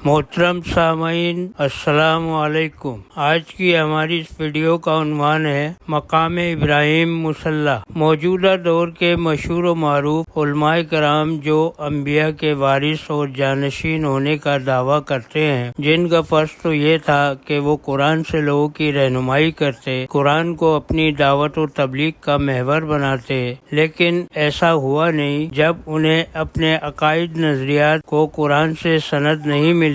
محترم سامعین السلام علیکم۔ آج کی ہماری اس ویڈیو کا عنوان ہے مقام ابراہیم مصلی۔ موجودہ دور کے مشہور و معروف علماء کرام جو انبیاء کے وارث اور جانشین ہونے کا دعویٰ کرتے ہیں، جن کا فرض تو یہ تھا کہ وہ قرآن سے لوگوں کی رہنمائی کرتے، قرآن کو اپنی دعوت و تبلیغ کا محور بناتے، لیکن ایسا ہوا نہیں۔ جب انہیں اپنے عقائد نظریات کو قرآن سے سند نہیں ملتی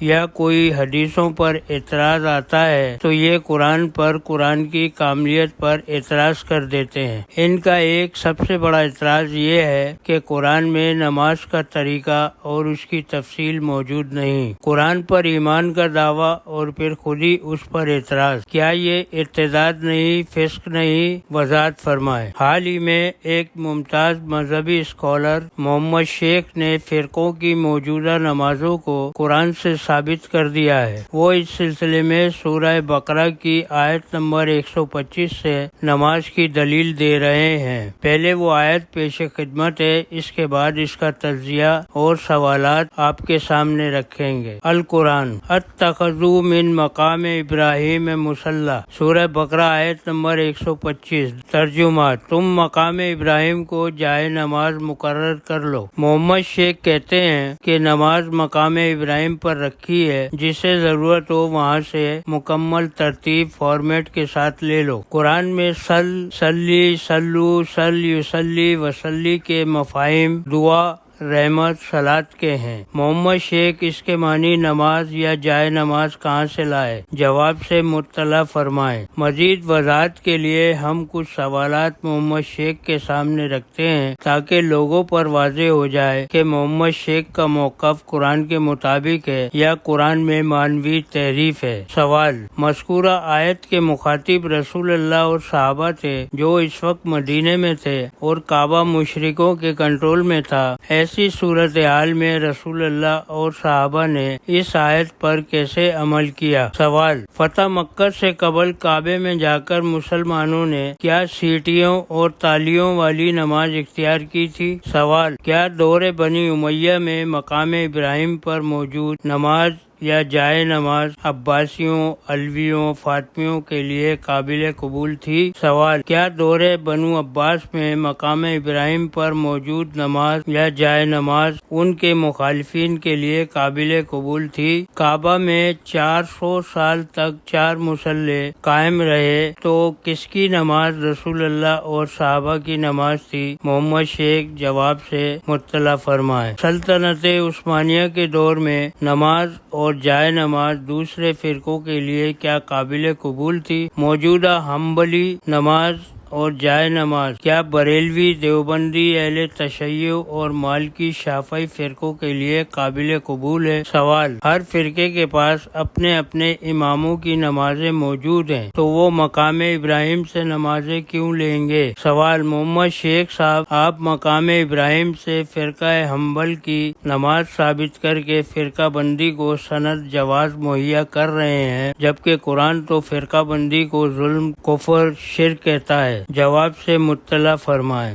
یا کوئی حدیثوں پر اعتراض آتا ہے تو یہ قرآن پر، قرآن کی کاملیت پر اعتراض کر دیتے ہیں۔ ان کا ایک سب سے بڑا اعتراض یہ ہے کہ قرآن میں نماز کا طریقہ اور اس کی تفصیل موجود نہیں۔ قرآن پر ایمان کا دعویٰ اور پھر خود ہی اس پر اعتراض، کیا یہ ارتداد نہیں، فسق نہیں؟ وضاحت فرمائے۔ حال ہی میں ایک ممتاز مذہبی اسکالر محمد شیخ نے فرقوں کی موجودہ نمازوں کو قرآن سے ثابت کر دیا ہے۔ وہ اس سلسلے میں سورہ بقرہ کی آیت نمبر 125 سے نماز کی دلیل دے رہے ہیں۔ پہلے وہ آیت پیش خدمت ہے، اس کے بعد اس کا تجزیہ اور سوالات آپ کے سامنے رکھیں گے۔ القرآن اتخذوا من مقام ابراہیم مصلی، سورہ بقرہ آیت نمبر 125۔ ترجمہ: تم مقام ابراہیم کو جائے نماز مقرر کر لو۔ محمد شیخ کہتے ہیں کہ نماز مقام ابراہیم پر رکھی ہے، جسے ضرورت ہو وہاں سے مکمل ترتیب فارمیٹ کے ساتھ لے لو۔ قرآن میں صلی، صلو، صل، یصلی، وصلی کے مفاہیم دعا، رحمت، صلاۃ کے ہیں۔ محمد شیخ اس کے معنی نماز یا جائے نماز کہاں سے لائے؟ جواب سے مطلع فرمائیں۔ مزید وضاحت کے لیے ہم کچھ سوالات محمد شیخ کے سامنے رکھتے ہیں تاکہ لوگوں پر واضح ہو جائے کہ محمد شیخ کا موقف قرآن کے مطابق ہے یا قرآن میں معنوی تحریف ہے۔ سوال: مذکورہ آیت کے مخاطب رسول اللہ اور صحابہ تھے جو اس وقت مدینے میں تھے اور کعبہ مشرکوں کے کنٹرول میں تھا۔ ایسی صورتحال میں رسول اللہ اور صحابہ نے اس آیت پر کیسے عمل کیا؟ سوال: فتح مکہ سے قبل کعبے میں جا کر مسلمانوں نے کیا سیٹیوں اور تالیوں والی نماز اختیار کی تھی؟ سوال: کیا دور بنی امیہ میں مقام ابراہیم پر موجود نماز یا جائے نماز عباسیوں، علویوں، فاطمیوں کے لیے قابل قبول تھی؟ سوال: کیا دور بنو عباس میں مقام ابراہیم پر موجود نماز یا جائے نماز ان کے مخالفین کے لیے قابل قبول تھی؟ کعبہ میں 400 سال تک 4 مصلی قائم رہے تو کس کی نماز رسول اللہ اور صحابہ کی نماز تھی؟ محمد شیخ جواب سے مطلع فرمائے۔ سلطنت عثمانیہ کے دور میں نماز اور جائے نماز دوسرے فرقوں کے لیے کیا قابل قبول تھی؟ موجودہ حنبلی نماز اور جائے نماز کیا بریلوی، دیوبندی، اہل تشیع اور مالکی، شافعی فرقوں کے لیے قابل قبول ہے؟ سوال: ہر فرقے کے پاس اپنے اپنے اماموں کی نمازیں موجود ہیں تو وہ مقام ابراہیم سے نمازیں کیوں لیں گے؟ سوال: محمد شیخ صاحب، آپ مقام ابراہیم سے فرقہ حنبل کی نماز ثابت کر کے فرقہ بندی کو سند جواز مہیا کر رہے ہیں، جبکہ قرآن تو فرقہ بندی کو ظلم، کفر، شرک کہتا ہے۔ جواب سے مطلع فرمائیں۔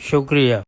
شکریہ۔